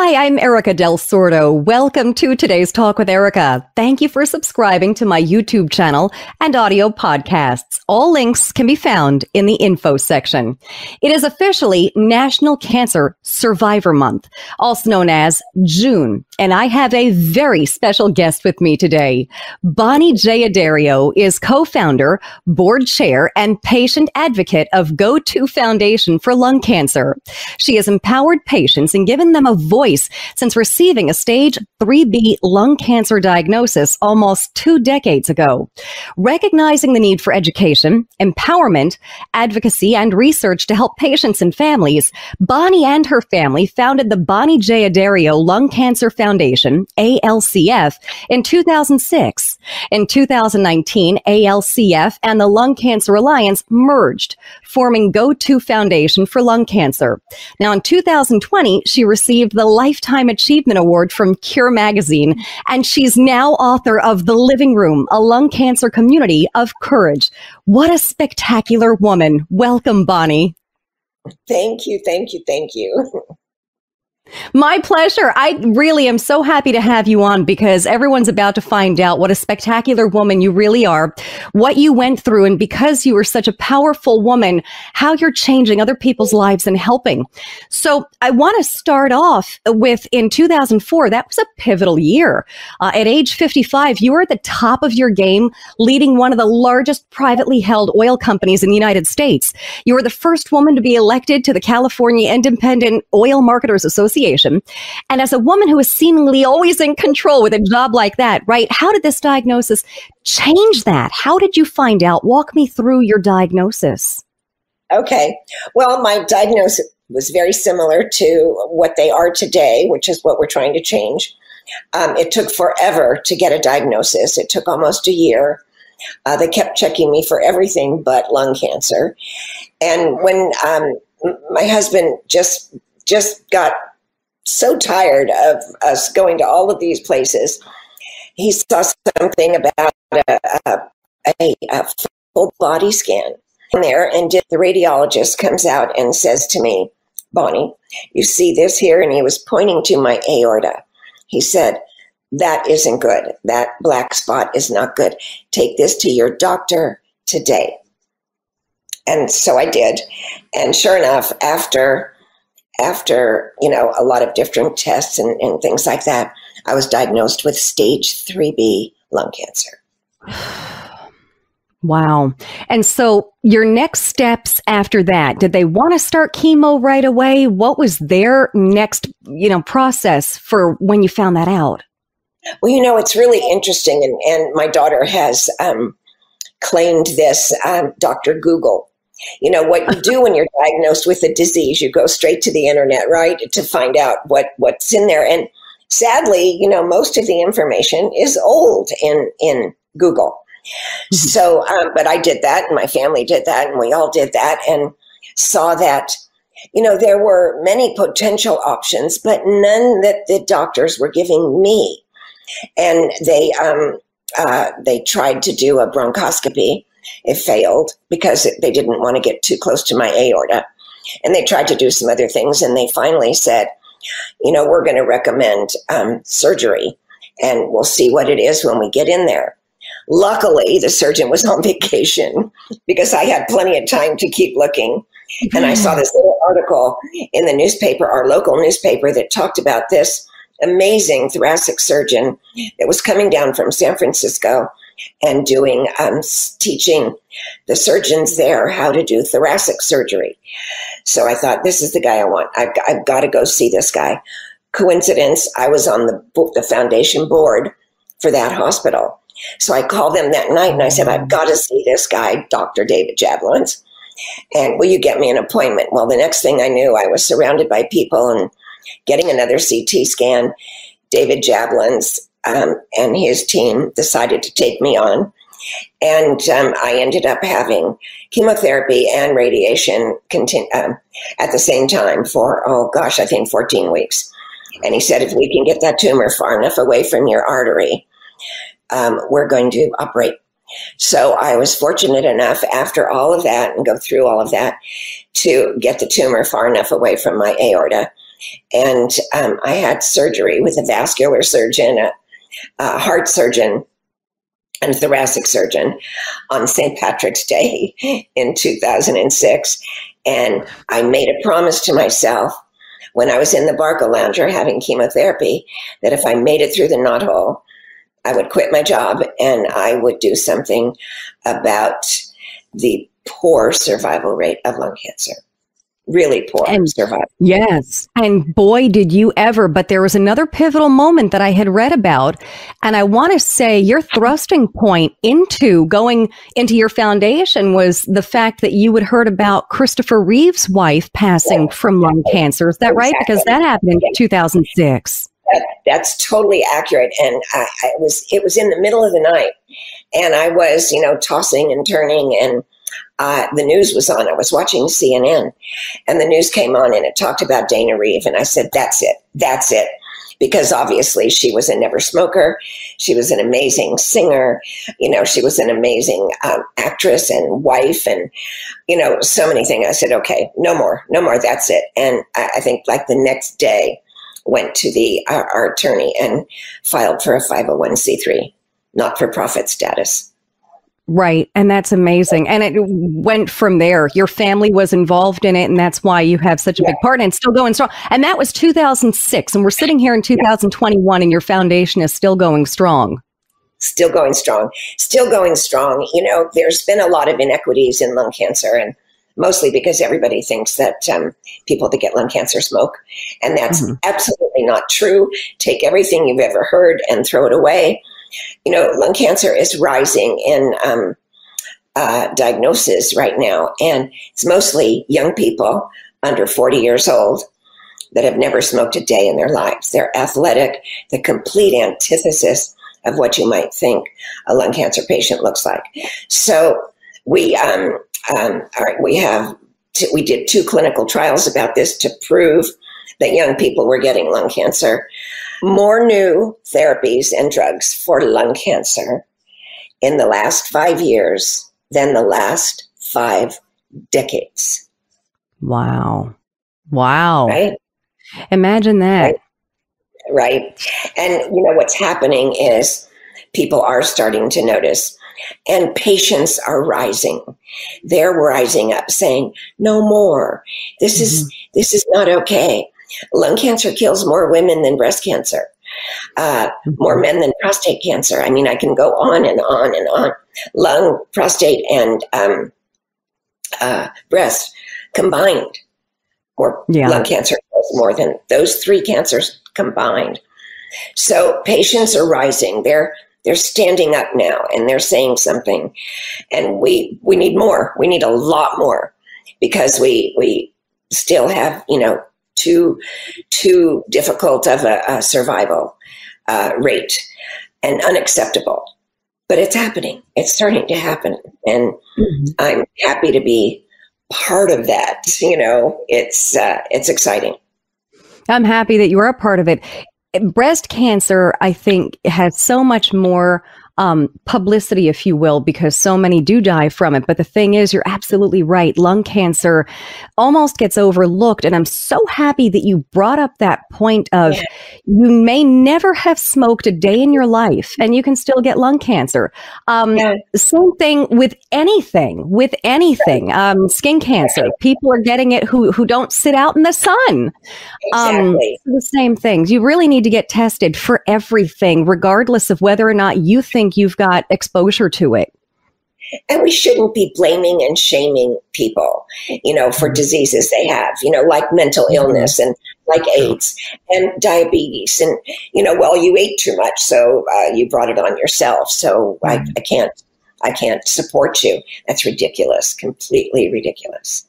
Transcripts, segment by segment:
Hi, I'm Erika Del Sordo. Welcome to today's Talk with Erika. Thank you for subscribing to my YouTube channel and audio podcasts. All links can be found in the info section. It is officially National Cancer Survivor Month, also known as June, and I have a very special guest with me today. Bonnie J. Addario is co-founder, board chair, and patient advocate of GO2 Foundation for lung cancer. She has empowered patients and given them a voice since receiving a stage 3B lung cancer diagnosis almost 2 decades ago. Recognizing the need for education, empowerment, advocacy, and research to help patients and families, Bonnie and her family founded the Bonnie J. Addario Lung Cancer Foundation, ALCF, in 2006. In 2019, ALCF and the Lung Cancer Alliance merged, forming GO2 Foundation for lung cancer. Now, in 2020, she received the Lifetime Achievement Award from Cure magazine, and she's now author of The Living Room, a lung cancer community of courage. What a spectacular woman. Welcome, Bonnie. Thank you, thank you, thank you. My pleasure. I really am so happy to have you on because everyone's about to find out what a spectacular woman you really are, what you went through, and because you were such a powerful woman, how you're changing other people's lives and helping. So I want to start off with, in 2004, that was a pivotal year. At age 55, you were at the top of your game, leading one of the largest privately held oil companies in the United States. You were the first woman to be elected to the California Independent Oil Marketers Association. And as a woman who is seemingly always in control with a job like that, right? How did this diagnosis change that? How did you find out? Walk me through your diagnosis. Okay. Well, my diagnosis was very similar to what they are today, which is what we're trying to change. It took forever to get a diagnosis. It took almost a year. They kept checking me for everything but lung cancer. And when my husband just got so tired of us going to all of these places, he saw something about a full body scan there, and the radiologist comes out and says to me, "Bonnie, you see this here?" And he was pointing to my aorta. He said, "That isn't good. That black spot is not good. Take this to your doctor today." And so I did. And sure enough, after a lot of different tests and things like that, I was diagnosed with stage 3B lung cancer. Wow. And so your next steps after that, did they want to start chemo right away? What was their next, process for when you found that out? Well, it's really interesting. And my daughter has claimed this, Dr. Google. What you do when you're diagnosed with a disease, you go straight to the internet, right, to find out what's in there. And sadly, most of the information is old in Google. So, but I did that, and my family did that, and we all did that, and saw that, there were many potential options, but none that the doctors were giving me. And they tried to do a bronchoscopy. It failed because they didn't want to get too close to my aorta. And they tried to do some other things, and they finally said, we're going to recommend surgery, and we'll see what it is when we get in there. Luckily, the surgeon was on vacation because I had plenty of time to keep looking. And I saw this little article in the newspaper, our local newspaper, that talked about this amazing thoracic surgeon that was coming down from San Francisco and doing teaching the surgeons there how to do thoracic surgery. So I thought, this is the guy I want. I've got to go see this guy. Coincidence, I was on the foundation board for that hospital. So I called them that night and I said, I've got to see this guy, Dr. David Jablons. And will you get me an appointment? Well, the next thing I knew, I was surrounded by people and getting another CT scan. David Jablons and his team decided to take me on. And I ended up having chemotherapy and radiation at the same time for, I think 14 weeks. And he said, if we can get that tumor far enough away from your artery, we're going to operate. So I was fortunate enough after all of that and go through all of that to get the tumor far enough away from my aorta And I had surgery with a vascular surgeon, a heart surgeon, and a thoracic surgeon on St. Patrick's Day in 2006. And I made a promise to myself when I was in the Barca Lounger having chemotherapy that if I made it through the knothole, I would quit my job and I would do something about the poor survival rate of lung cancer. Really poor survival. Yes. And boy, did you ever. But there was another pivotal moment that I had read about. And I want to say your thrusting point into going into your foundation was the fact that you had heard about Christopher Reeve's wife passing from lung cancer. Is that right? Because that happened in 2006. That's totally accurate. And it was in the middle of the night. And I was, tossing and turning, and the news was on. I was watching CNN, and the news came on, and it talked about Dana Reeve. And I said, that's it. Because obviously she was a never smoker. She was an amazing singer. She was an amazing actress and wife, and, so many things. I said, okay, no more. That's it. And I think like the next day went to our attorney and filed for a 501c3, not-for-profit status. Right. And that's amazing. And it went from there. Your family was involved in it, and that's why you have such a big part, and it's still going strong. And that was 2006. And we're sitting here in 2021, and your foundation is still going strong. Still going strong. There's been a lot of inequities in lung cancer, and mostly because everybody thinks that people that get lung cancer smoke. And that's absolutely not true. Take everything you've ever heard and throw it away. Lung cancer is rising in diagnosis right now, and it's mostly young people under 40 years old that have never smoked a day in their lives. They're athletic, the complete antithesis of what you might think a lung cancer patient looks like. So we did 2 clinical trials about this to prove that young people were getting lung cancer. More new therapies and drugs for lung cancer in the last 5 years than the last 5 decades. Wow. Right? Imagine that. Right. And what's happening is people are starting to notice, and patients are rising. They're rising up saying, no more. This is not okay. Lung cancer kills more women than breast cancer, more men than prostate cancer. I mean, I can go on and on and on. Lung, prostate, and breast combined, lung cancer kills more than those 3 cancers combined. So patients are rising. They're standing up now, and they're saying something. And we need more. We need a lot more, because we still have, too difficult of a survival rate, and unacceptable. But it's happening. It's starting to happen. And I'm happy to be part of that. It's exciting. I'm happy that you are a part of it. Breast cancer, I think, has so much more publicity, if you will, because so many do die from it. But the thing is, you're absolutely right. Lung cancer almost gets overlooked. And I'm so happy that you brought up that point of you may never have smoked a day in your life and you can still get lung cancer. Same thing with anything, skin cancer. People are getting it who don't sit out in the sun. Exactly. The same things. You really need to get tested for everything, regardless of whether or not you think you've got exposure to it. And we shouldn't be blaming and shaming people, for diseases they have, like mental illness and like AIDS and diabetes. And, you ate too much, so you brought it on yourself. So I can't support you. That's ridiculous, completely ridiculous.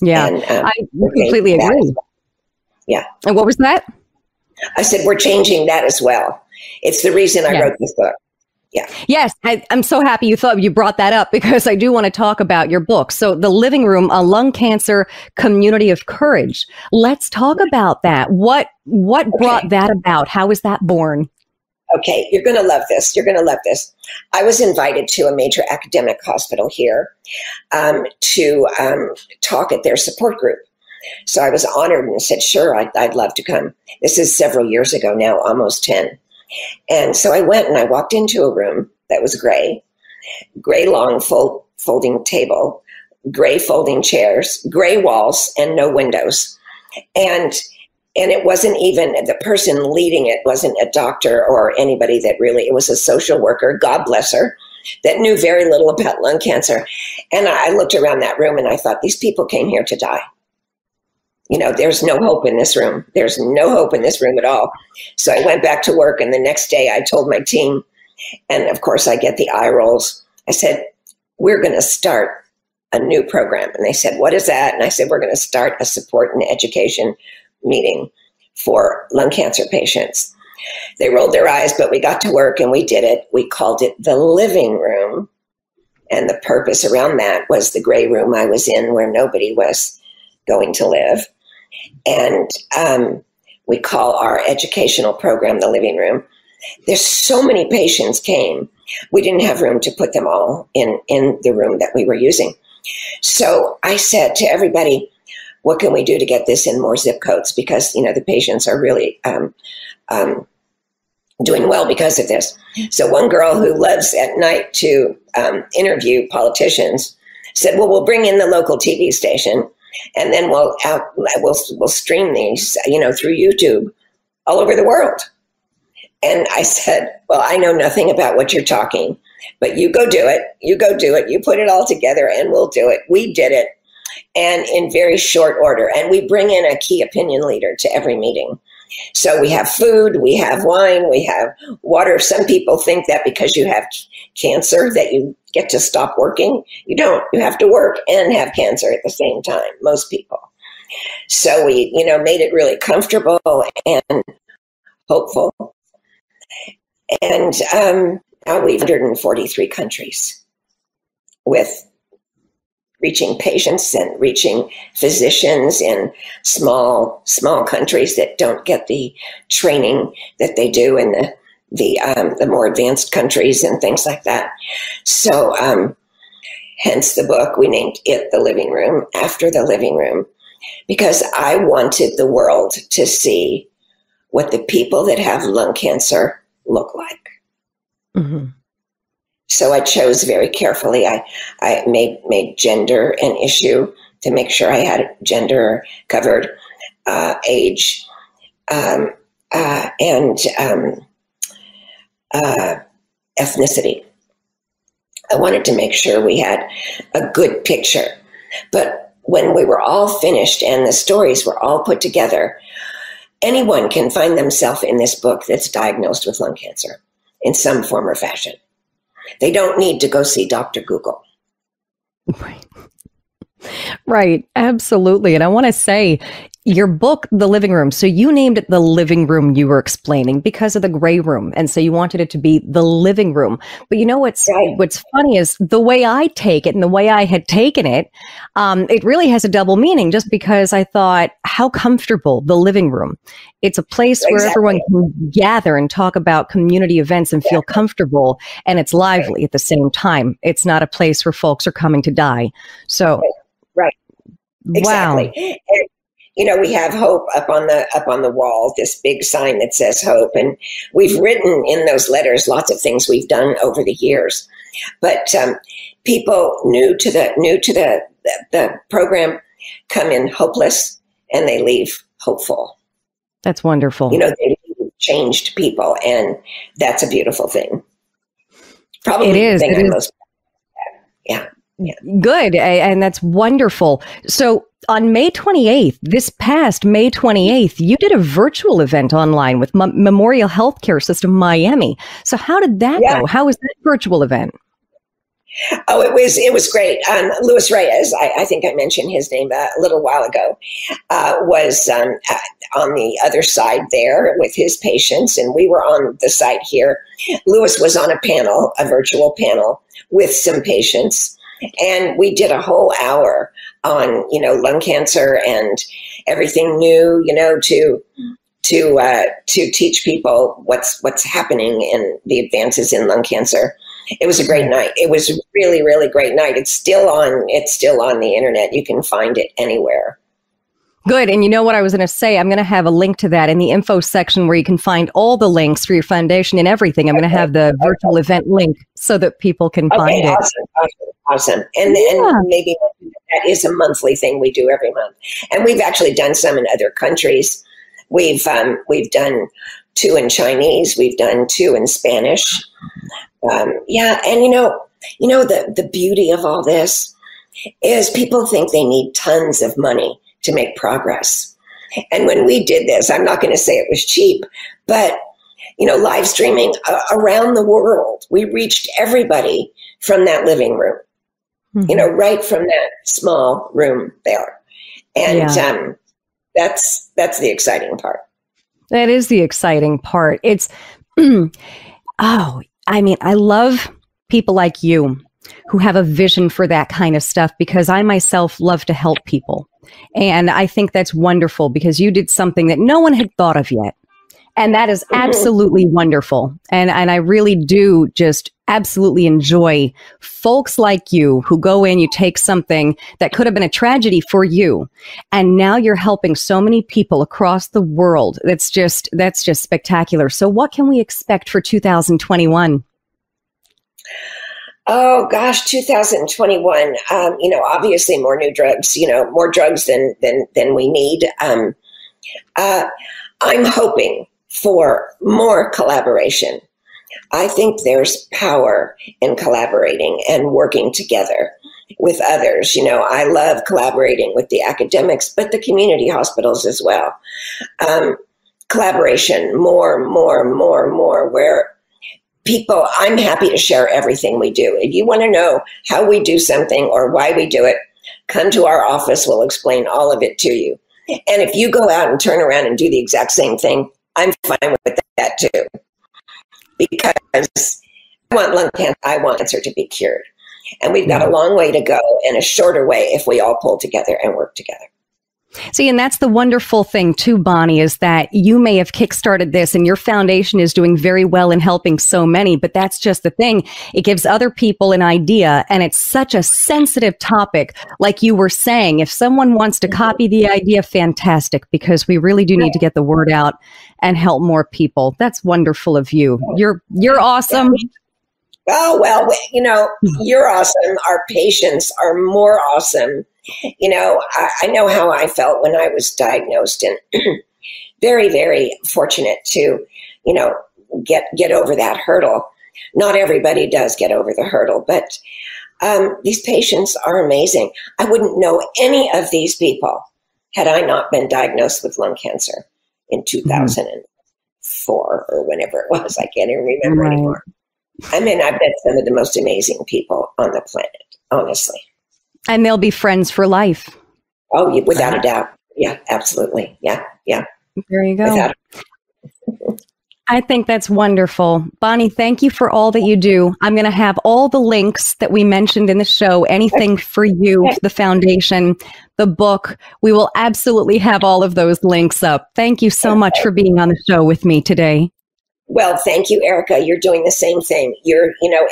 Yeah, and, I completely agree. Yeah. And what was that? I said, we're changing that as well. It's the reason I wrote this book. Yeah. Yes, I'm so happy you brought that up, because I do want to talk about your book. So The Living Room, a lung cancer community of courage. Let's talk about that. What brought that about? How was that born? Okay, you're going to love this. I was invited to a major academic hospital here to talk at their support group. So I was honored and said, sure, I'd love to come. This is several years ago now, almost 10. And so I went and I walked into a room that was gray long folding table, gray folding chairs, gray walls, and no windows. And it wasn't even, the person leading it wasn't a doctor or anybody that really, it was a social worker, God bless her, that knew very little about lung cancer. And I looked around that room and I thought, these people came here to die. You know, there's no hope in this room. There's no hope in this room at all. So I went back to work, and the next day I told my team, and of course I get the eye rolls. I said, we're going to start a new program. And they said, what is that? And I said, we're going to start a support and education meeting for lung cancer patients. They rolled their eyes, but we got to work and we did it. We called it the living room. And the purpose around that was the gray room I was in where nobody was going to live. And we call our educational program the living room. There's so many patients came. We didn't have room to put them all in the room that we were using. So I said to everybody, what can we do to get this in more zip codes? Because, you know, the patients are really doing well because of this. So one girl who loves at night to interview politicians said, well, we'll bring in the local TV station and then we'll stream these, you know, through YouTube all over the world. And I said, well, I know nothing about what you're talking, but you go do it. You go do it. You put it all together and we'll do it. We did it. And in very short order. And we bring in a key opinion leader to every meeting. So we have food, we have wine, we have water. Some people think that because you have cancer that you get to stop working. You don't. You have to work and have cancer at the same time, most people. So we, you know, made it really comfortable and hopeful. And now we've 143 countries with reaching patients and reaching physicians in small countries that don't get the training that they do in the more advanced countries and things like that. So hence the book, we named it The Living Room, after the living room, because I wanted the world to see what the people that have lung cancer look like. Mm-hmm. So I chose very carefully. I made gender an issue to make sure I had gender covered, age, and ethnicity. I wanted to make sure we had a good picture. But when we were all finished and the stories were all put together, anyone can find themselves in this book that's diagnosed with lung cancer in some form or fashion. They don't need to go see Dr. Google. Right. Right. Absolutely. And I want to say your book, The Living Room. So you named it The Living Room, you were explaining, because of the gray room. And so you wanted it to be the living room. But you know what's funny is the way I take it and the way I had taken it, it really has a double meaning, just because I thought, how comfortable the living room. It's a place where everyone can gather and talk about community events and feel comfortable, and it's lively at the same time. It's not a place where folks are coming to die. So, exactly. Wow. And, you know, we have hope up on the wall, this big sign that says hope. And we've written in those letters lots of things we've done over the years. But people new to the program come in hopeless and they leave hopeful. That's wonderful. You know, they changed people, and that's a beautiful thing. Probably it is. the thing I'm most proud of. Yeah. Good. And that's wonderful. So on May 28th, this past May 28th, you did a virtual event online with Memorial Healthcare System Miami. So how did that go? How was that virtual event? Oh, it was great. Luis Reyes, I think I mentioned his name a little while ago, was on the other side there with his patients, and we were on the side here. Luis was on a virtual panel with some patients. And we did a whole hour on, you know, lung cancer and everything new, you know, to teach people what's happening in the advances in lung cancer. It was a great night. It was a really, really great night. It's still on the internet. You can find it anywhere. Good. And you know what I was going to say? I'm going to have a link to that in the info section where you can find all the links for your foundation and everything. I'm going to have the virtual event link so that people can find it. Awesome. And maybe that is a monthly thing we do every month. And we've actually done some in other countries. We've done 2 in Chinese. We've done 2 in Spanish. And the beauty of all this is people think they need tons of money to make progress. And when we did this, I'm not going to say it was cheap, but, live streaming around the world, we reached everybody from that living room, right from that small room there. And that's the exciting part. That is the exciting part. It's, I love people like you who have a vision for that kind of stuff, because I myself love to help people. And I think that's wonderful because you did something that no one had thought of yet. And that is absolutely wonderful. And I really do just absolutely enjoy folks like you who go in, you take something that could have been a tragedy for you, and now you're helping so many people across the world. That's just spectacular. So what can we expect for 2021? Oh gosh, 2021. Obviously more new drugs. More drugs than we need. I'm hoping for more collaboration. I think there's power in collaborating and working together with others. I love collaborating with the academics, but the community hospitals as well. Collaboration, more, where people, I'm happy to share everything we do. If you want to know how we do something or why we do it, come to our office. We'll explain all of it to you. And if you go out and turn around and do the exact same thing, I'm fine with that too. Because I want cancer to be cured. And we've got a long way to go and a shorter way if we all pull together and work together. See, and that's the wonderful thing too, Bonnie, is that you may have kickstarted this and your foundation is doing very well in helping so many, but that's just the thing. It gives other people an idea, and it's such a sensitive topic. Like you were saying, if someone wants to copy the idea, fantastic, because we really do need to get the word out and help more people. That's wonderful of you. You're awesome. Oh, well, you're awesome. Our patients are more awesome. I know how I felt when I was diagnosed, and very, very fortunate to, get over that hurdle. Not everybody does get over the hurdle, but these patients are amazing. I wouldn't know any of these people had I not been diagnosed with lung cancer in 2004 or whenever it was. I can't even remember anymore. I've met some of the most amazing people on the planet, honestly. And they'll be friends for life. Oh, without a doubt. Yeah, absolutely. Yeah. There you go. I think that's wonderful. Bonnie, thank you for all that you do. I'm going to have all the links that we mentioned in the show, anything for you, the foundation, the book. We will absolutely have all of those links up. Thank you so much for being on the show with me today. Well, thank you, Erika. You're doing the same thing.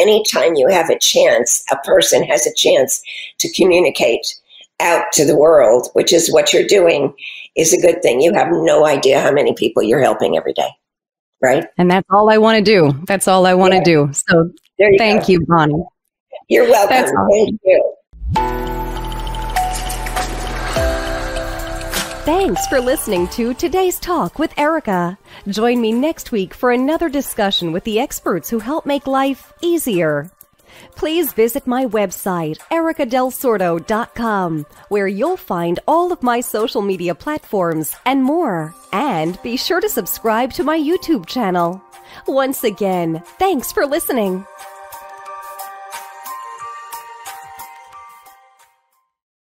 Anytime you have a chance, a person has a chance to communicate out to the world, which is what you're doing, is a good thing. You have no idea how many people you're helping every day, right? And that's all I want to do. That's all I want to do. So thank you, Bonnie. You're welcome. Awesome. Thank you. Thanks for listening to today's Talk with Erika. Join me next week for another discussion with the experts who help make life easier. Please visit my website, erikadelsordo.com, where you'll find all of my social media platforms and more. And be sure to subscribe to my YouTube channel. Once again, thanks for listening.